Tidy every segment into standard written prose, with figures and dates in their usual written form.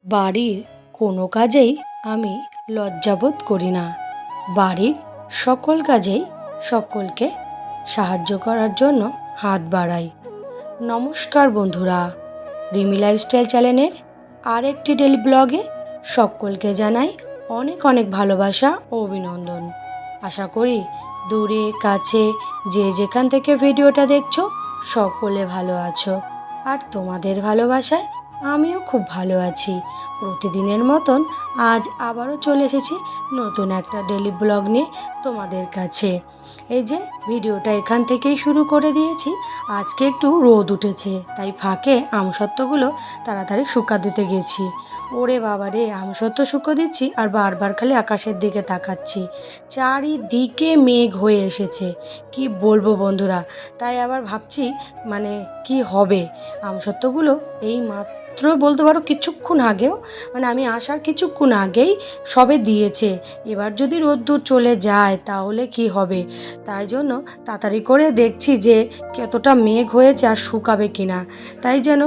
বাড়ির কোনো কাজেই আমি লজ্জাবোধ করি না। বাড়ির সকল কাজেই সকলকে সাহায্য করার জন্য হাত বাড়াই। নমস্কার বন্ধুরা, রিমি লাইফস্টাইল চ্যানেলের আরেকটি ডেলি ব্লগে সকলকে জানাই অনেক অনেক ভালোবাসা ও অভিনন্দন। আশা করি দূরে কাছে যে যেখান থেকে ভিডিওটা দেখছো সকলে ভালো আছো, আর তোমাদের ভালোবাসায় আমিও খুব ভালো আছি। প্রতিদিনের মতন আজ আবারও চলে এসেছি নতুন একটা ডেলি ব্লগ নিয়ে তোমাদের কাছে। এই যে ভিডিওটা এখান থেকেই শুরু করে দিয়েছি। আজকে একটু রোদ উঠেছে, তাই ফাঁকে আমসত্ত্বগুলো তাড়াতাড়ি শুকা দিতে গেছি। ওরে বাবা রে, আমসত্ত্ব শুকো দিচ্ছি আর বারবার খালি আকাশের দিকে তাকাচ্ছি। চারিদিকে মেঘ হয়ে এসেছে, কি বলবো বন্ধুরা। তাই আবার ভাবছি কি হবে। আমসত্ত্বগুলো এই মাত্র বলতে পারো কিছুক্ষণ আগেও, আমি আসার কিছুক্ষণ আগেই সবে দিয়েছে। এবার যদি রোদ্দুর চলে যায় তাহলে কি হবে। তাই জন্য তাড়াতাড়ি করে দেখছি যে কতটা মেঘ হয়েছে আর শুকাবে কিনা। তাই যেন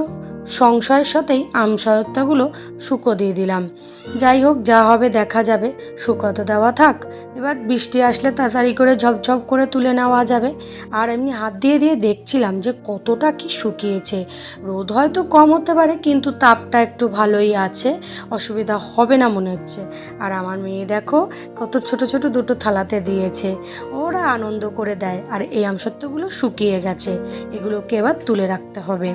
সংশয়ের সাথেই আমসত্ত্বগুলো শুকো দিয়ে দিলাম। যাই হোক, যা হবে দেখা যাবে, শুকোতে দেওয়া থাক। এবার বৃষ্টি আসলে তাড়াতাড়ি করে ঝপঝপ করে তুলে নেওয়া যাবে। আর এমনি হাত দিয়ে দিয়ে দেখছিলাম যে কতটা কি শুকিয়েছে। রোদ হয়তো কম হতে পারে, কিন্তু তাপটা একটু ভালোই আছে, অসুবিধা হবে না মনে হচ্ছে। আর আমার মেয়ে দেখো কত ছোট ছোট দুটো থালাতে দিয়েছে, ওরা আনন্দ করে দেয়। আর এই আমসত্ত্বগুলো শুকিয়ে গেছে, এগুলোকে এবার তুলে রাখতে হবে।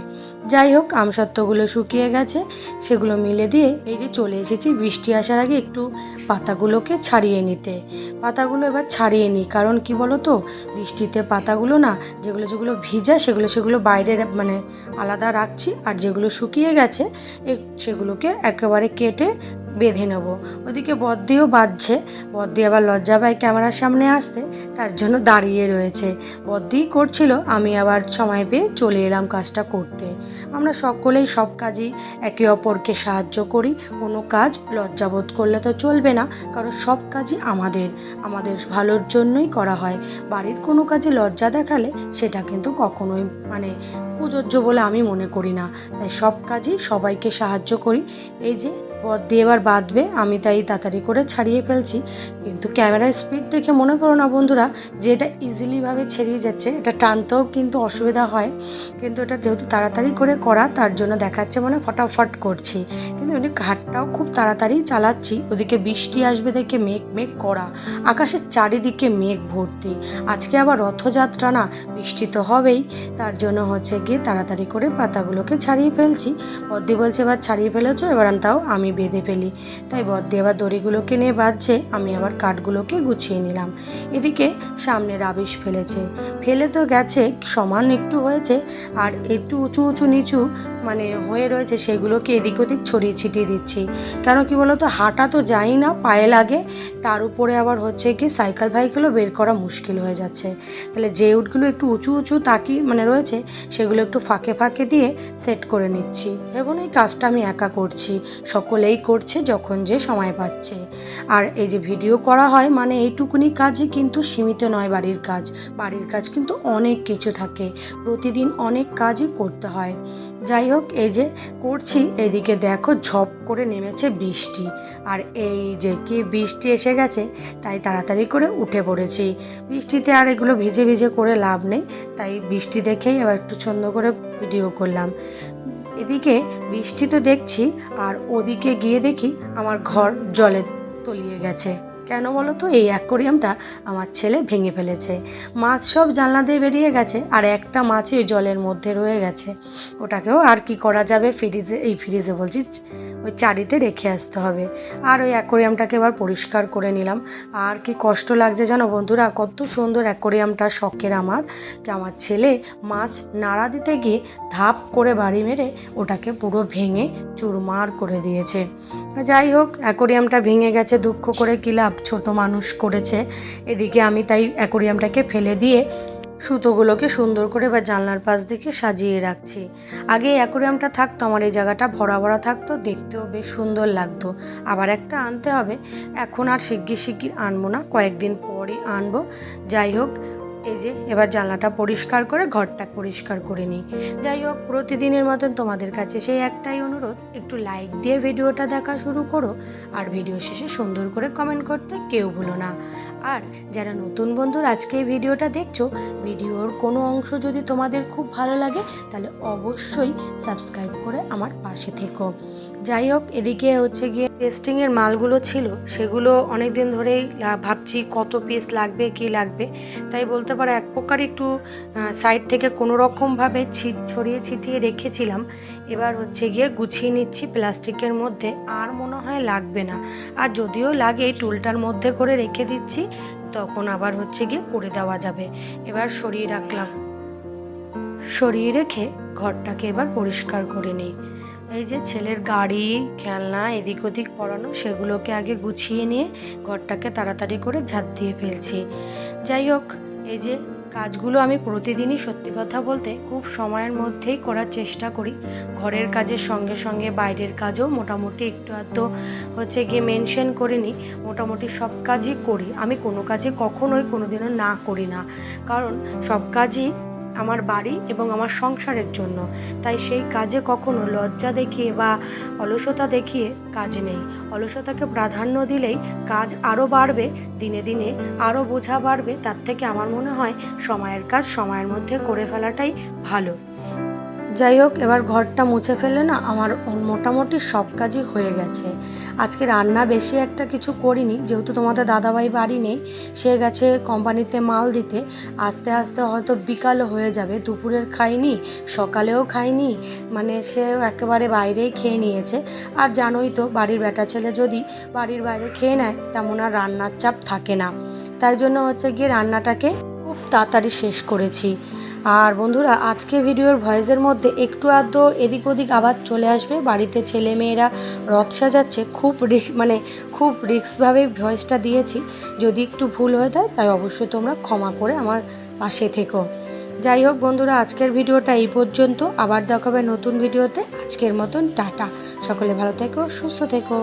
যাই হোক, আমসত্ত্বগুলো শুকিয়ে গেছে, সেগুলো মিলে দিয়ে এই যে চলে এসেছি বৃষ্টি আসার আগে একটু পাতাগুলোকে ছাড়িয়ে নিতে। পাতাগুলো এবার ছাড়িয়ে নিই, কারণ কি বলো তো, বৃষ্টিতে পাতাগুলো না যেগুলো যেগুলো ভিজা সেগুলো বাইরে আলাদা রাখছি, আর যেগুলো শুকিয়ে গেছে সেগুলোকে একেবারে কেটে বেঁধে নেবো। ওদিকে বদ্দিও বাজছে, বদ্দি আবার লজ্জা পায় ক্যামেরার সামনে আসতে, তার জন্য দাঁড়িয়ে রয়েছে। বদ্দি করছিল, আমি আবার সময় পেয়ে চলে এলাম কাজটা করতে। আমরা সকলেই সব কাজই একে অপরকে সাহায্য করি, কোনো কাজ লজ্জাবোধ করলে তো চলবে না, কারণ সব কাজই আমাদের ভালোর জন্যই করা হয়। বাড়ির কোনো কাজে লজ্জা দেখালে সেটা কিন্তু কখনোই প্রযোজ্য বলে আমি মনে করি না। তাই সব কাজেই সবাইকে সাহায্য করি। এই যে বদ্দি এবার বাঁধবে, আমি তাই তাড়াতাড়ি করে ছাড়িয়ে ফেলছি। কিন্তু ক্যামেরার স্পিড দেখে মনে করো না বন্ধুরা যে এটা ইজিলিভাবে ছেড়িয়ে যাচ্ছে, এটা টানতেও কিন্তু অসুবিধা হয়। কিন্তু এটা যেহেতু তাড়াতাড়ি করে করা, তার জন্য দেখাচ্ছে ফটাফট করছি। কিন্তু এমনি ঘাটটাও খুব তাড়াতাড়ি চালাচ্ছি। ওদিকে বৃষ্টি আসবে দেখে মেঘ মেঘ করা, আকাশের চারিদিকে মেঘ ভর্তি। আজকে আবার রথযাত্রা না, বৃষ্টি তো হবেই। তার জন্য হচ্ছে গিয়ে তাড়াতাড়ি করে পাতাগুলোকে ছাড়িয়ে ফেলছি। বদ্দি বলছে এবার ছাড়িয়ে ফেলেছো, এবার তাও আমি বেঁধে ফেলি। তাই বদ্দি আবার দড়িগুলোকে নিয়ে বাঁধছে, আমি আবার কাঠগুলোকে গুছিয়ে নিলাম। এদিকে সামনে রাবিশ ফেলে তো গেছে, সমান একটু হয়েছে, আর একটু উঁচু উঁচু নিচু হয়ে রয়েছে, সেগুলোকে এদিক ওদিক ছড়িয়ে ছিটিয়ে দিচ্ছি। কেন কি বলো তো, হাঁটা তো যাই না, পায়ে লাগে। তার উপরে আবার হচ্ছে কি সাইকেলও বের করা মুশকিল হয়ে যাচ্ছে। তাহলে যে উটগুলো একটু উঁচু উঁচু তাকি রয়েছে, সেগুলো একটু ফাঁকে ফাঁকে দিয়ে সেট করে নিচ্ছি। এবং এই কাজটা আমি একা করছি, সকলেই করছে যখন যে সময় পাচ্ছে। আর এই যে ভিডিও করা হয় এইটুকুনি কাজই কিন্তু সীমিত নয়। বাড়ির কাজ কিন্তু অনেক কিছু থাকে, প্রতিদিন অনেক কাজই করতে হয়। যাই হোক, এই যে করছি, এদিকে দেখো ঝপ করে নেমেছে বৃষ্টি। আর এই যে কি বৃষ্টি এসে গেছে, তাই তাড়াতাড়ি করে উঠে পড়েছি। বৃষ্টিতে আর এগুলো ভিজে ভিজে করে লাভ নেই, তাই বৃষ্টি দেখেই আবার একটু সুন্দর করে ভিডিও করলাম। এদিকে বৃষ্টি তো দেখছি, আর ওদিকে গিয়ে দেখি আমার ঘর জলে তলিয়ে গেছে। কেন বলো তো, এই অ্যাকোরিয়ামটা আমার ছেলে ভেঙে ফেলেছে। মাছ সব জানলা দিয়ে বেরিয়ে গেছে, আর একটা মাছই ওই জলের মধ্যে রয়ে গেছে। ওটাকেও আর কি করা যাবে, ফ্রিজে বলছি, ওই চারিতে রেখে আসতে হবে। আর ওই অ্যাকোরিয়ামটাকে এবার পরিষ্কার করে নিলাম। আর কি কষ্ট লাগছে জানো বন্ধুরা, কত সুন্দর অ্যাকোরিয়ামটা শখের আমার ছেলে মাছ নাড়া দিতে গিয়ে ধাপ করে বাড়ি মেরে ওটাকে পুরো ভেঙে চুরমার করে দিয়েছে। যাই হোক, অ্যাকোরিয়ামটা ভেঙে গেছে, দুঃখ করে কি লাভ, ছোট মানুষ করেছে। এদিকে আমি তাই অ্যাকোরিয়ামটাকে ফেলে দিয়ে সুতোগুলোকে সুন্দর করে বা জানলার পাশ দিকে সাজিয়ে রাখছি। আগে অ্যাকোরিয়ামটা থাকতো, আমার এই জায়গাটা ভরা ভরা থাকতো, দেখতেও বেশ সুন্দর লাগতো। আবার একটা আনতে হবে, এখন আর শিগগির আনবো না, কয়েকদিন পরই আনবো। যাই হোক, এই যে এবার জানলাটা পরিষ্কার করে ঘরটা পরিষ্কার করে নিই। যাই হোক, প্রতিদিনের মতন তোমাদের কাছে সেই একটাই অনুরোধ, একটু লাইক দিয়ে ভিডিওটা দেখা শুরু করো আর ভিডিও শেষে সুন্দর করে কমেন্ট করতে কেউ ভুলো না। আর যারা নতুন বন্ধুর আজকে এই ভিডিওটা দেখছো, ভিডিওর কোনো অংশ যদি তোমাদের খুব ভালো লাগে তাহলে অবশ্যই সাবস্ক্রাইব করে আমার পাশে থেকো। যাই হোক, এদিকে হচ্ছে গিয়ে পেস্টিংয়ের মালগুলো ছিল, সেগুলো অনেক দিন ধরেই ভাবছি কত পিস লাগবে কি লাগবে, তাই বলতে পারো এক প্রকার একটু সাইড থেকে কোনো রকমভাবে ছড়িয়ে ছিটিয়ে রেখেছিলাম। এবার হচ্ছে গিয়ে গুছিয়ে নিচ্ছি প্লাস্টিকের মধ্যে, আর মনে হয় লাগবে না। আর যদিও লাগে টুলটার মধ্যে করে রেখে দিচ্ছি, তখন আবার হচ্ছে গিয়ে করে দেওয়া যাবে। এবার সরিয়ে রেখে ঘরটাকে এবার পরিষ্কার করে নিই। এই যে ছেলের গাড়ি খেলনা এদিক ওদিক পড়ানো, সেগুলোকে আগে গুছিয়ে নিয়ে ঘরটাকে তাড়াতাড়ি করে ঝাঁট দিয়ে ফেলছি। যাই হোক, এই যে কাজগুলো আমি প্রতিদিনই সত্যি কথা বলতে খুব সময়ের মধ্যেই করার চেষ্টা করি। ঘরের কাজের সঙ্গে সঙ্গে বাইরের কাজও মোটামুটি একটু আধটু হচ্ছে গিয়ে মেনশন করে নিই। মোটামুটি সব কাজই করি, আমি কোনো কাজে কখনোই কোনোদিনও না করি না, কারণ সব কাজই আমার বাড়ি এবং আমার সংসারের জন্য। তাই সেই কাজে কখনো লজ্জা দেখিয়ে বা অলসতা দেখিয়ে কাজ নেই। অলসতাকে প্রাধান্য দিলেই কাজ আরও বাড়বে, দিনে দিনে আরও বোঝা বাড়বে। তার থেকে আমার মনে হয় সময়ের কাজ সময়ের মধ্যে করে ফেলাটাই ভালো। যাই হোক, এবার ঘরটা মুছে ফেললে না আমার মোটামুটি সব কাজই হয়ে গেছে। আজকে রান্না বেশি একটা কিছু করিনি, যেহেতু তোমাদের দাদাভাই বাড়ি নেই, সে গেছে কোম্পানিতে মাল দিতে। আস্তে আস্তে হয়তো বিকালও হয়ে যাবে, দুপুরের খাইনি, সকালেও খাইনি, মানে সে একেবারে বাইরেই খেয়ে নিয়েছে। আর জানোই তো, বাড়ির বেটা ছেলে যদি বাড়ির বাইরে খেয়ে নেয় তেমন আর রান্নার চাপ থাকে না। তাই জন্য হচ্ছে গিয়ে রান্নাটাকে খুব তাড়াতাড়ি শেষ করেছি। আর বন্ধুরা, আজকে ভিডিওর ভয়েসের মধ্যে একটু আধটু এদিক ওদিক আবার চলে আসবে। বাড়িতে ছেলে মেয়েরা রথ সাজাচ্ছে, খুব রিস্কভাবেই ভয়েসটা দিয়েছি। যদি একটু ভুল হয়ে যায় তাই অবশ্যই তোমরা ক্ষমা করে আমার পাশে থেকো। যাই হোক বন্ধুরা, আজকের ভিডিওটা এই পর্যন্ত, আবার দেখা হবে নতুন ভিডিওতে। আজকের মতন টাটা, সকলে ভালো থেকো, সুস্থ থেকো।